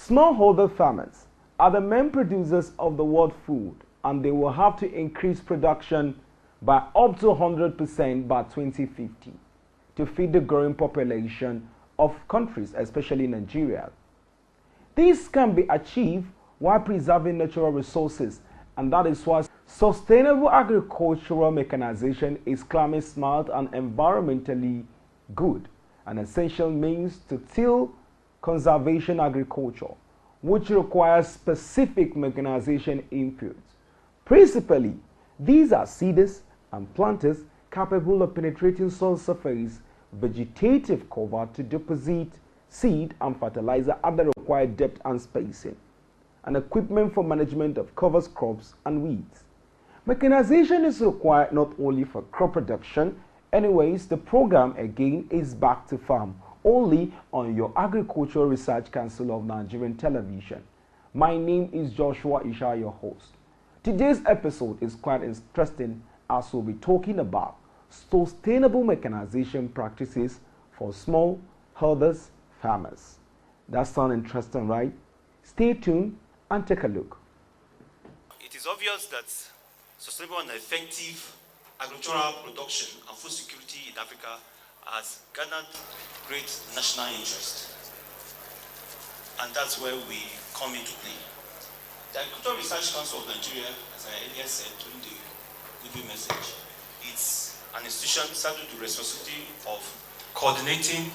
Smallholder farmers are the main producers of the world food, and they will have to increase production by up to 100% by 2050 to feed the growing population of countries, especially Nigeria. This can be achieved while preserving natural resources, and that is why sustainable agricultural mechanization is climate smart and environmentally good, an essential means to till conservation agriculture, which requires specific mechanization inputs. Principally, these are seeders and planters capable of penetrating soil surface, vegetative cover to deposit seed and fertilizer at the required depth and spacing, and equipment for management of cover crops and weeds. Mechanization is required not only for crop production. Anyways, the program again is back to farm only on your Agricultural Research Council of Nigerian Television. My name is Joshua Isha, your host. Today's episode is quite interesting as we'll be talking about sustainable mechanization practices for small herders farmers. That sounds interesting, right? Stay tuned and take a look. It is obvious that sustainable and effective agricultural production and food security in Africa has garnered great national interest. And that's where we come into play. The Agricultural Research Council of Nigeria, as I earlier said during the review message, it's an institution saddled with the responsibility of coordinating,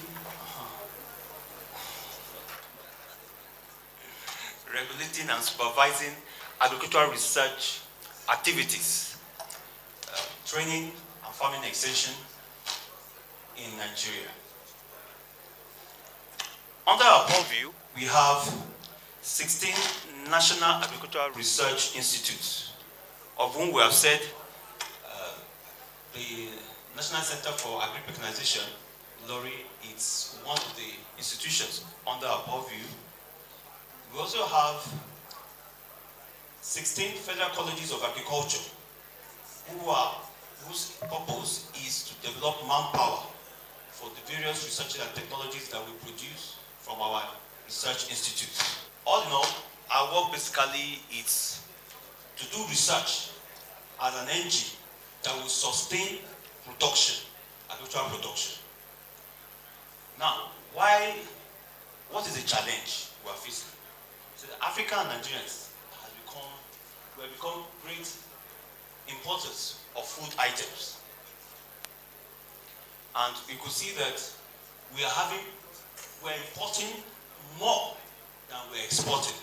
regulating and supervising agricultural research activities, training and farming extension in Nigeria. Under our purview, we have 16 national agricultural research institutes, of whom we have said the National Center for Agri-Mechanization, LORI, is one of the institutions under our purview. We also have 16 federal colleges of agriculture whose purpose is to develop manpower for the various research and technologies that we produce from our research institutes. All in all, our work basically is to do research as an engine that will sustain production, agricultural production. Now, what is the challenge we are facing? So the Africa and Nigerians have become great importers of food items. And we could see that we're importing more than we're exporting.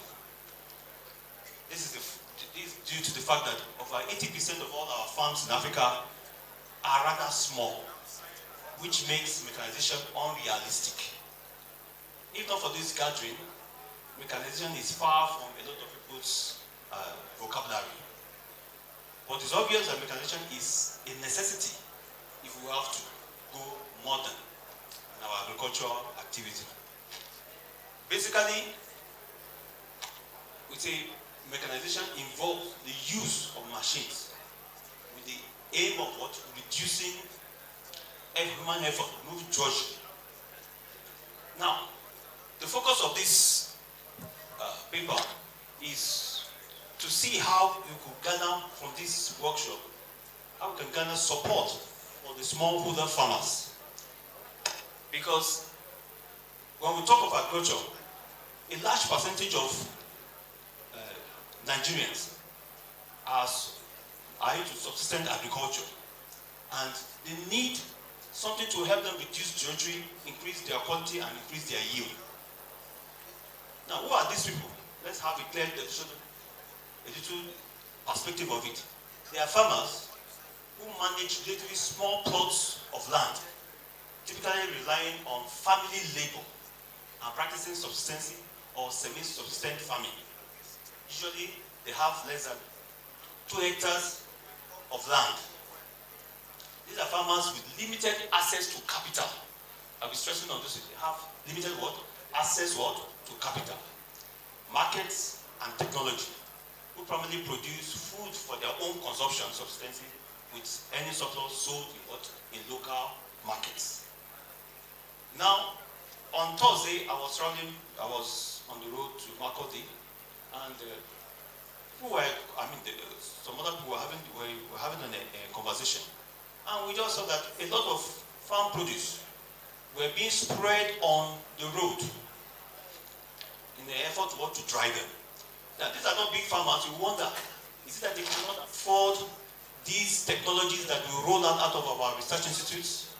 This is due to the fact that over 80% of all our farms in Africa are rather small, which makes mechanization unrealistic. If not for this gathering, mechanization is far from a lot of people's vocabulary. But it's obvious that mechanization is a necessity if we have to go modern in our agricultural activity. Basically, we say mechanization involves the use of machines with the aim of what? Reducing human effort, move drudgery. Now, the focus of this paper is to see how you could garner from this workshop, how we can garner support for the smallholder farmers. Because when we talk of agriculture, a large percentage of Nigerians are into subsistence agriculture, and they need something to help them reduce drudgery, increase their quality, and increase their yield. Now, who are these people? Let's have a clear definition, a little perspective of it. They are farmers who manage relatively small plots of land, typically relying on family labor and practicing subsistence or semi-subsistent farming. Usually, they have less than 2 hectares of land. These are farmers with limited access to capital. I'll be stressing on this. They have limited what? Access what? To capital, markets, and technology, who primarily produce food for their own consumption, subsistence, with any surplus sold in local markets. Now, on Thursday, I was on the road to Makodi, and some other people were having a conversation, and we just saw that a lot of farm produce were being spread on the road in the effort to dry them. Now, these are not big farmers. You wonder, is it that they cannot afford these technologies that we roll out of our research institutes?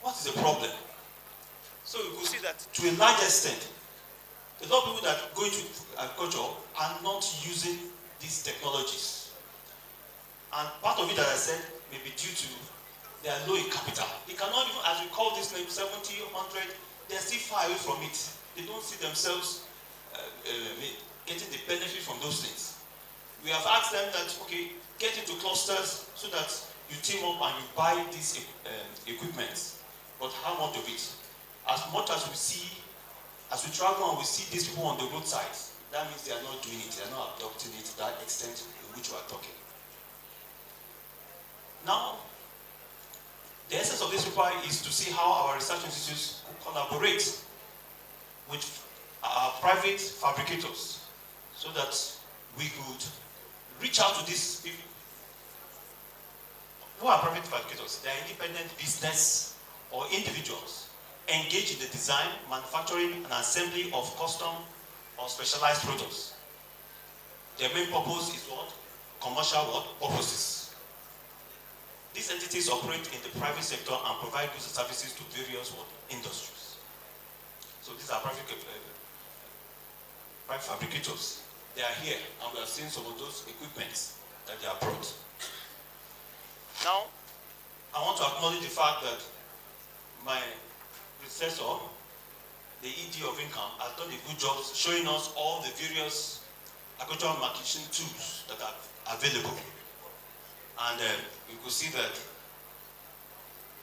What is the problem? So you could see that to a large extent, a lot of people that go into agriculture are not using these technologies. And part of it, as I said, may be due to their low in capital. They cannot even, as we call this name, 70, 100, they're still far away from it. They don't see themselves getting the benefit from those things. We have asked them that, okay, get into clusters so that you team up and you buy these equipment. But how much of it? As much as we see, as we travel and we see these people on the roadsides, that means they are not doing it, they are not adopting it to that extent in which we are talking. Now, the essence of this paper is to see how our research institutes collaborate with our private fabricators so that we could reach out to these people. Who are private fabricators? They are independent business or individuals engaged in the design, manufacturing, and assembly of custom or specialized products. Their main purpose is what? Commercial purposes. These entities operate in the private sector and provide goods and services to various industries. So these are private fabricators. They are here, and we are seeing some of those equipments that they are brought. Now, I want to acknowledge the fact that my predecessor, the ED of Income, has done a good job showing us all the various agricultural marketing tools that are available. And you could see that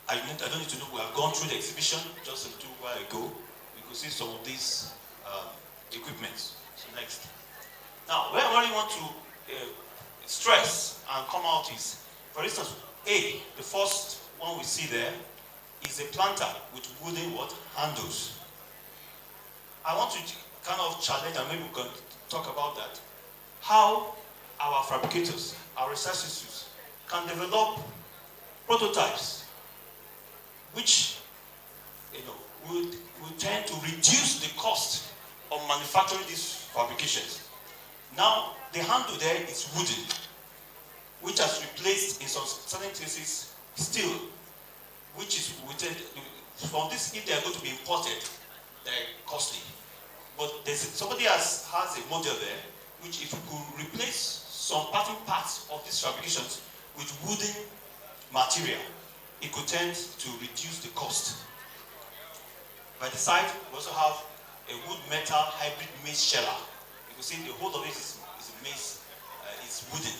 I don't need to know, we have gone through the exhibition just a little while ago. You could see some of these equipments. So next. Now, where I really want to stress and come out is, for instance, the first one we see there is a planter with wooden handles. I want to kind of challenge, and maybe we can talk about that, how our fabricators, our research institutes, can develop prototypes which would tend to reduce the cost of manufacturing these fabrications. Now, the handle there is wooden, which has replaced in some certain cases steel, which is from this, if they are going to be imported, they're costly. But somebody has a model there, which if you could replace some parts of these fabrications with wooden material, it could tend to reduce the cost. By the side, we also have a wood metal hybrid maize sheller. You can see the whole of it is maize, it's wooden.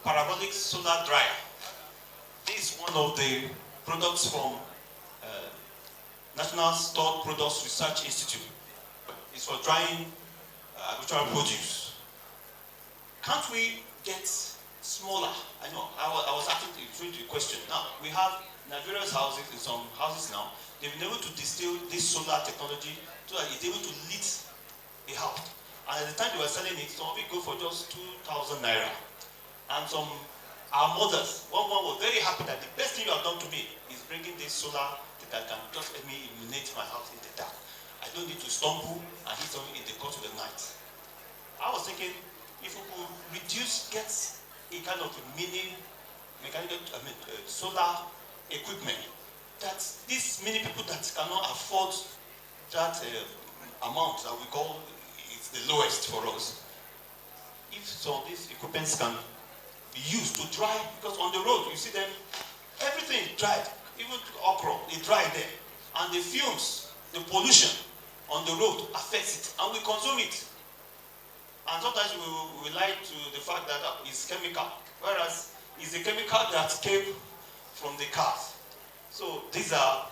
Parabolic solar dryer. This is one of the products from National Stored Products Research Institute. It's for drying agricultural produce. Can't we get smaller? I know, I was asking the question. Now, we have in various houses, in some houses now, they've been able to distill this solar technology so that it's able to lit a house. And at the time they were selling it, some of it go for just 2,000 naira. And our mothers, one was very happy that the best thing you have done to me is bringing this solar that can just let me illuminate my house in the dark. I don't need to stumble and hit something in the course of the night. I was thinking, if we could get a kind of a mini mechanical, solar equipment, that these many people that cannot afford that amount that we call is the lowest for us, if some of these equipments can be used to dry, because on the road you see them, everything dried, even okra, they dry there, and the fumes, the pollution on the road affects it, and we consume it. And sometimes we lie to the fact that it's chemical, whereas it's a chemical that came from the cars. So these are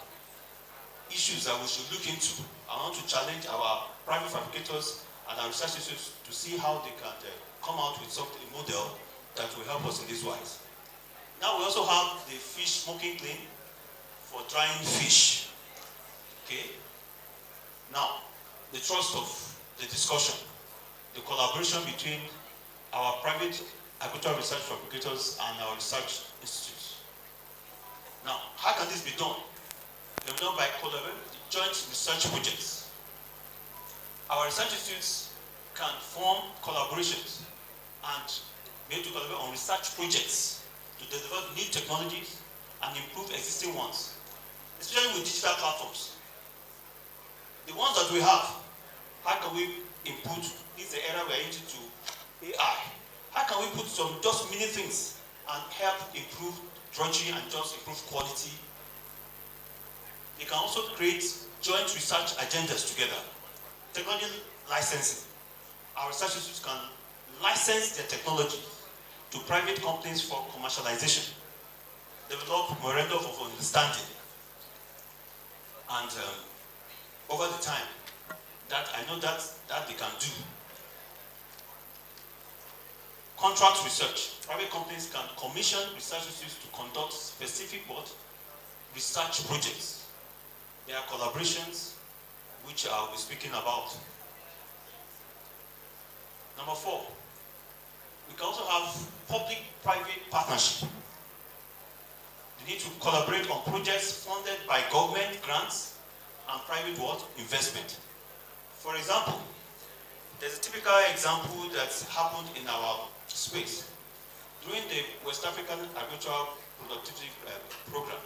issues that we should look into. I want to challenge our private fabricators and our research institutes to see how they can come out with something, a model that will help us in this wise. Now we also have the fish smoking clean for drying fish. Okay? Now, the thrust of the discussion, the collaboration between our private agricultural research fabricators and our research institutes. Now, how can this be done? They will be done by joint research projects. Our research institutes can form collaborations and be able to collaborate on research projects to develop new technologies and improve existing ones, especially with digital platforms. The ones that we have, how can we input, this is the era we're into, to AI. How can we put some just many things and help improve drudgery and just improve quality? They can also create joint research agendas together. Technology licensing. Our research institutes can license their technology to private companies for commercialization, develop memorandum of understanding, and over the time, that I know that they can do. Contract research. Private companies can commission research institutes to conduct specific research projects. There are collaborations which I will be speaking about. Number 4, we can also have public-private partnership. We need to collaborate on projects funded by government grants and private investment. For example, there's a typical example that's happened in our space. During the West African Agricultural Productivity Program,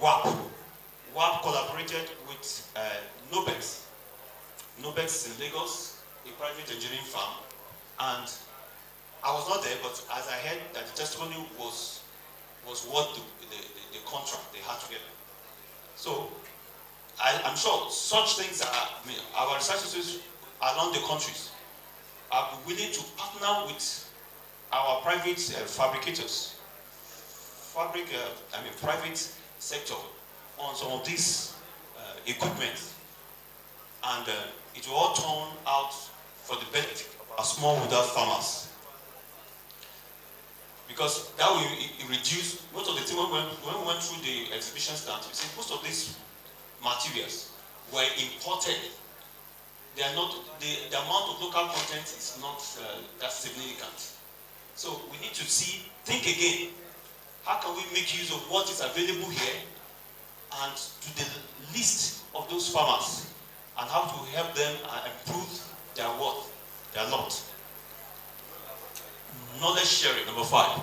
WAP collaborated with Nobex. Nobex in Lagos, a private engineering firm, and I was not there, but as I heard that the testimony was worth the contract they had together. So I'm sure such things are, our research institutes around the countries are willing to partner with our private fabricators, private sector on some of these equipment, and it will all turn out for the benefit of our smallholder farmers. Because that will reduce most of the thing. When we went through the exhibition stand, we see most of these materials were imported. They are not, the amount of local content is not that significant. So we need to think again, how can we make use of what is available here and to the list of those farmers, and how to help them improve their lot. Knowledge sharing, number 5.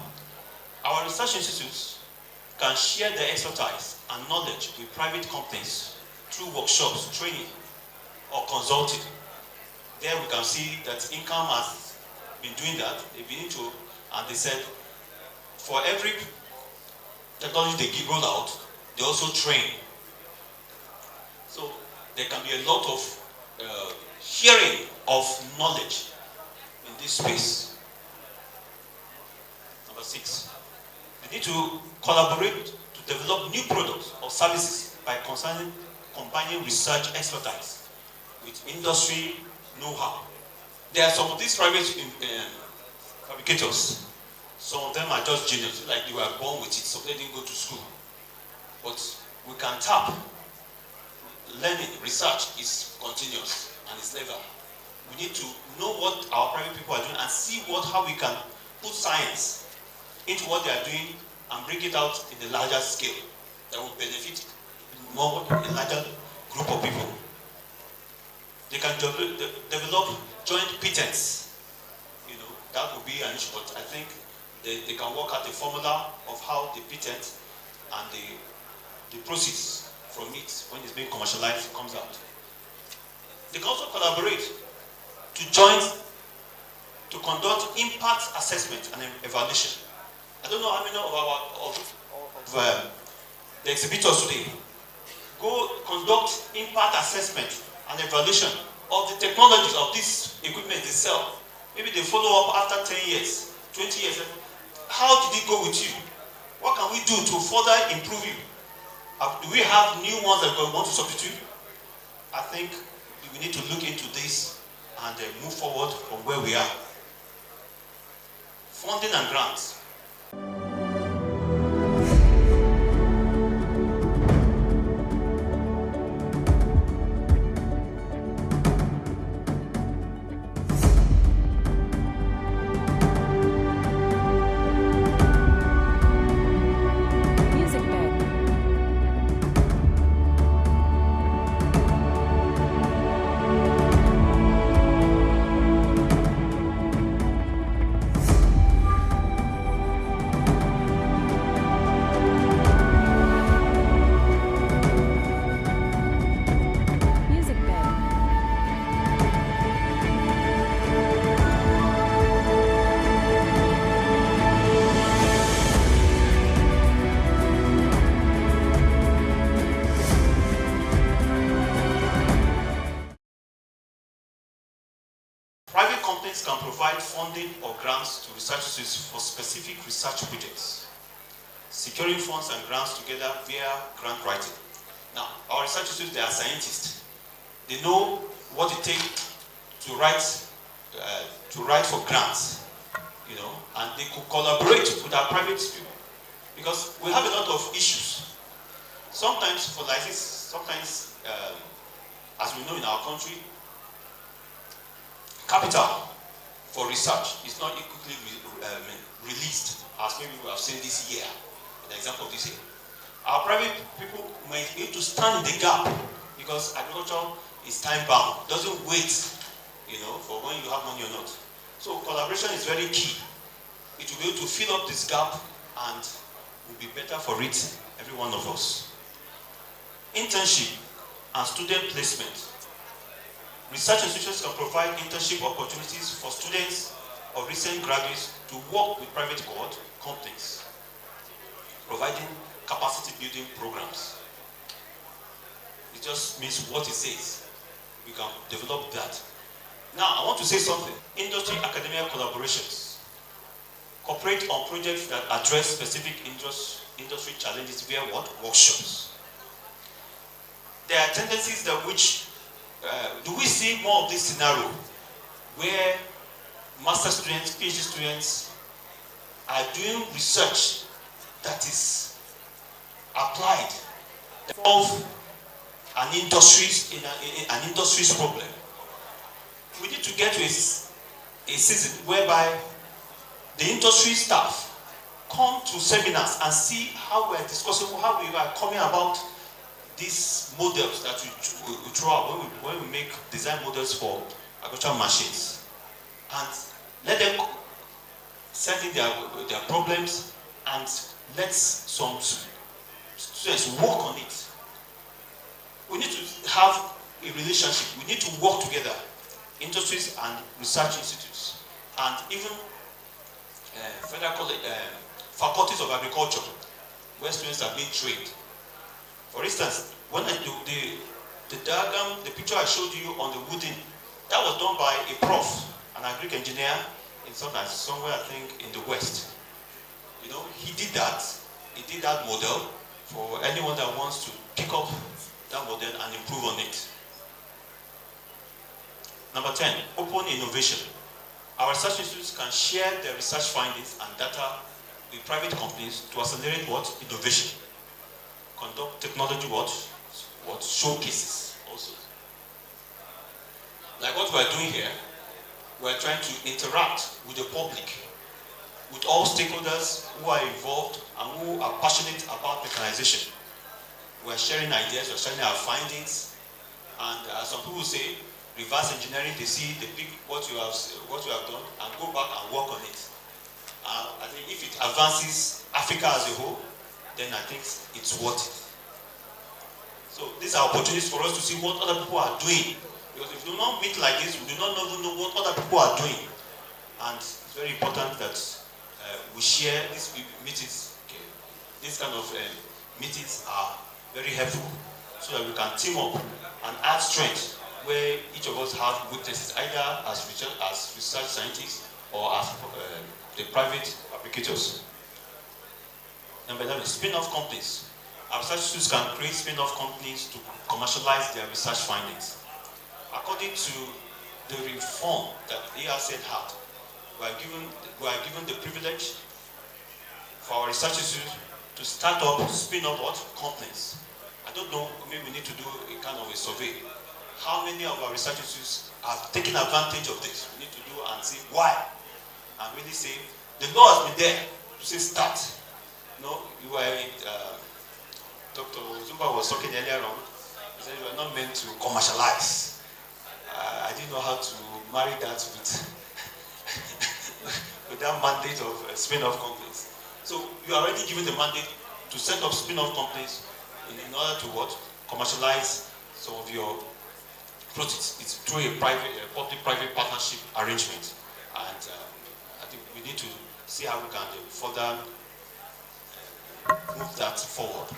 Our research institutes can share their expertise and knowledge with private companies through workshops, training, or consulting. There we can see that Income has been doing that. They've been into, and they said, for every technology they roll out, they also train. So there can be a lot of sharing of knowledge in this space. Number 6, we need to collaborate to develop new products or services by combining research expertise with industry know-how. There are some of these private fabricators. Some of them are just genius, like they were born with it, so they didn't go to school. But we can tap. Learning, research is continuous and it's never. We need to know what our private people are doing and see how we can put science into what they are doing and bring it out in a larger scale that will benefit a larger group of people. They can develop joint patents that will be an issue, but I think they can work out the formula of how the patent and the proceeds from it, when it's being commercialized, comes out. They can also collaborate to join, to conduct impact assessment and evaluation. I don't know how many of the exhibitors today go conduct impact assessment and evaluation of the technologies of this equipment they sell. Maybe they follow up after 10 years, 20 years. How did it go with you? What can we do to further improve you? Do we have new ones that we want to substitute? I think we need to look into this and move forward from where we are. Funding and grants. Private companies can provide funding or grants to research institutes for specific research projects, securing funds and grants together via grant writing. Now, our research institutes, they are scientists. They know what it takes to write for grants, you know, and they could collaborate with our private people, because we have a lot of issues. Sometimes for like this, sometimes, as we know in our country, capital for research is not equally released, as maybe we have seen this year, the example of this year. Our private people may be able to stand in the gap, because agriculture is time bound, doesn't wait, you know, for when you have money or not. So collaboration is very key. It will be able to fill up this gap and will be better for it, every one of us. Internship and student placement. Research institutions can provide internship opportunities for students or recent graduates to work with private companies, providing capacity building programs. It just means what it says. We can develop that. Now, I want to say something. Industry-academia collaborations. Cooperate on projects that address specific industry challenges via what? Workshops. There are tendencies that which do we see more of this scenario where master students, PhD students are doing research that is applied of an industry's problem? We need to get to a season whereby the industry staff come to seminars and see how we are discussing, how we are coming about these models that we draw when we make design models for agricultural machines, and let them send in their problems and let some students work on it. We need to have a relationship. We need to work together, industries and research institutes, and even federal college, faculties of agriculture, where students are being trained. For instance, when I do the diagram, the picture I showed you on the wooden, that was done by a prof, an agric engineer in somewhere I think in the West. You know, he did that model for anyone that wants to pick up that model and improve on it. Number 10, open innovation. Our research institutes can share their research findings and data with private companies to accelerate what? Innovation. Conduct technology what showcases also. Like what we are doing here, we are trying to interact with the public, with all stakeholders who are involved and who are passionate about mechanization. We are sharing ideas, we are sharing our findings, and some people say reverse engineering, they see, they pick what you have done and go back and work on it. I think if it advances Africa as a whole, then I think it's worth it. So these are opportunities for us to see what other people are doing. Because if we do not meet like this, we do not even know what other people are doing. And it's very important that we share these meetings. Okay. These kind of meetings are very helpful so that we can team up and add strength where each of us have weaknesses, either as research scientists or as the private fabricators. Number 11, spin-off companies. Our research institutes can create spin-off companies to commercialize their research findings. According to the reform that ARC had, we are given the privilege for our research institutes to start up spin-off companies. I don't know, maybe we need to do a kind of a survey. How many of our research institutes have taken advantage of this? We need to do and see why. And really say, the law has been there to say start. You were, Dr. Zumba was talking earlier on. He said you are not meant to commercialize. I didn't know how to marry that with that mandate of spin-off companies. So you are already given the mandate to set up spin-off companies in order to commercialize some of your projects. It's through a public-private partnership arrangement, and I think we need to see how we can further move that forward.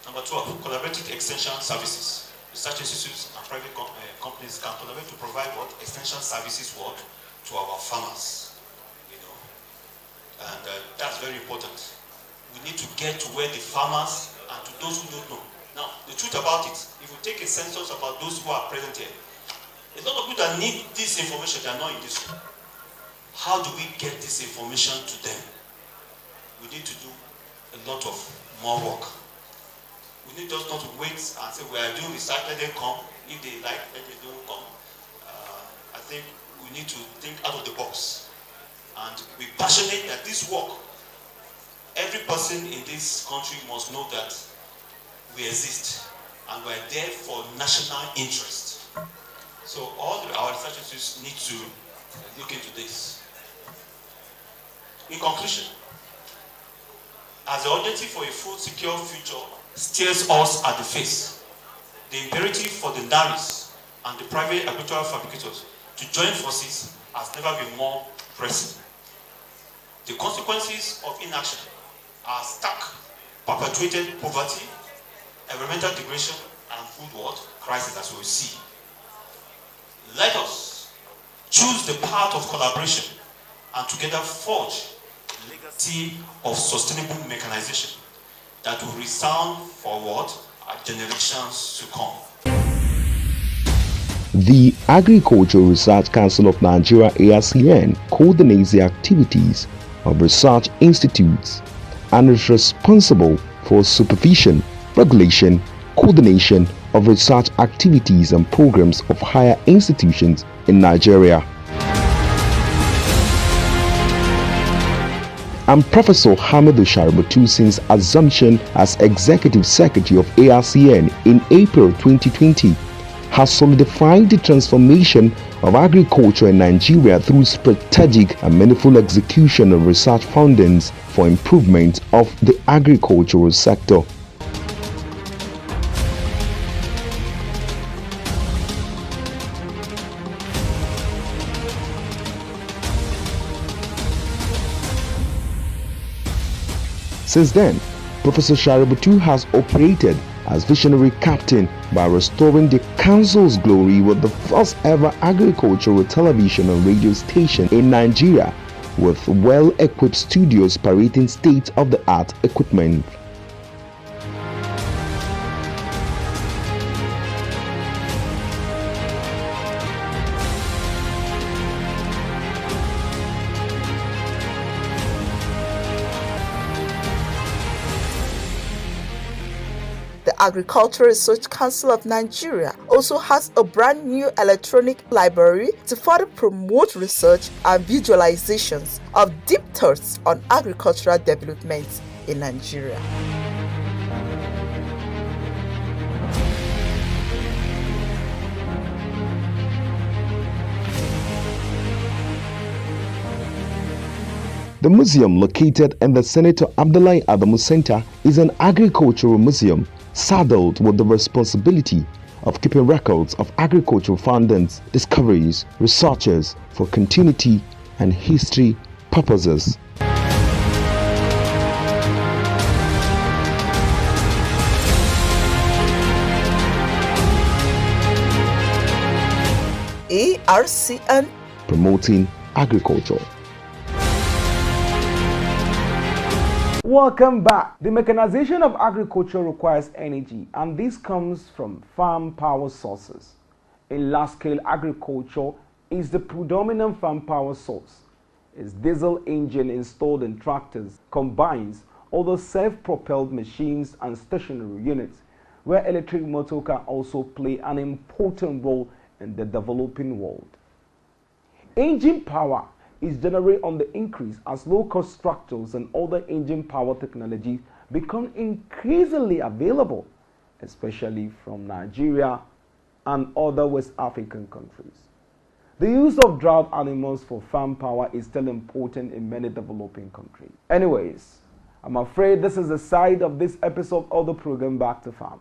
Number 12, collaborative extension services. Research institutes and private companies can collaborate to provide extension services to our farmers. And that's very important. We need to get to where the farmers and to those who don't know. Now, the truth about it, if we take a census about those who are present here, a lot of people that need this information, they are not in this room. How do we get this information to them? We need to do a lot of more work. We need just not to wait and say, we are doing research, let them come. If they like, let them don't come. I think we need to think out of the box and be passionate that this work, every person in this country must know that we exist and we're there for national interest. So all our research institutes need to look into this. In conclusion, as the urgency for a food secure future stares us at the face, the imperative for the NARIs and the private agricultural fabricators to join forces has never been more pressing. The consequences of inaction are stark, perpetuated poverty, environmental degradation, and food crisis, as we will see. Let us choose the path of collaboration and together forge a legacy of sustainable mechanization that will resound for our generations to come. The Agricultural Research Council of Nigeria (ARCN) coordinates the activities of research institutes and is responsible for supervision, regulation, coordination of research activities and programs of higher institutions in Nigeria. I'm Professor Hamidu Shaributu since assumption as Executive Secretary of ARCN in April 2020 has solidified the transformation of agriculture in Nigeria through strategic and meaningful execution of research findings for improvement of the agricultural sector. Since then, Professor Shaributu has operated as visionary captain by restoring the council's glory with the first ever agricultural television and radio station in Nigeria, with well-equipped studios parading state-of-the-art equipment. The Agricultural Research Council of Nigeria also has a brand new electronic library to further promote research and visualizations of deep thoughts on agricultural development in Nigeria. The museum, located in the Senator Abdullahi Adamu Center, is an agricultural museum saddled with the responsibility of keeping records of agricultural findings, discoveries, researches for continuity and history purposes. ARCN, promoting agriculture. Welcome back. The mechanization of agriculture requires energy, and this comes from farm power sources. In large-scale agriculture is the predominant farm power source. Its diesel engine installed in tractors combines other self-propelled machines and stationary units, where electric motor can also play an important role in the developing world. Engine power is generally on the increase as low-cost tractors and other engine power technologies become increasingly available, especially from Nigeria and other West African countries. The use of drought animals for farm power is still important in many developing countries. Anyways, I'm afraid this is the side of this episode of the program Back to Farm,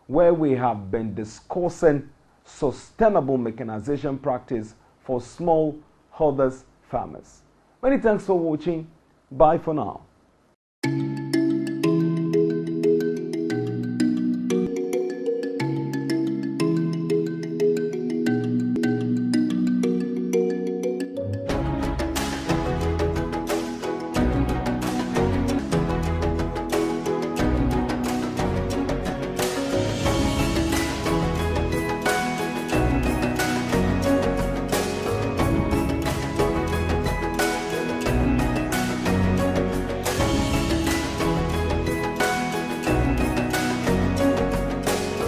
where we have been discussing sustainable mechanization practice for small holders farmers. Many thanks for watching. Bye for now.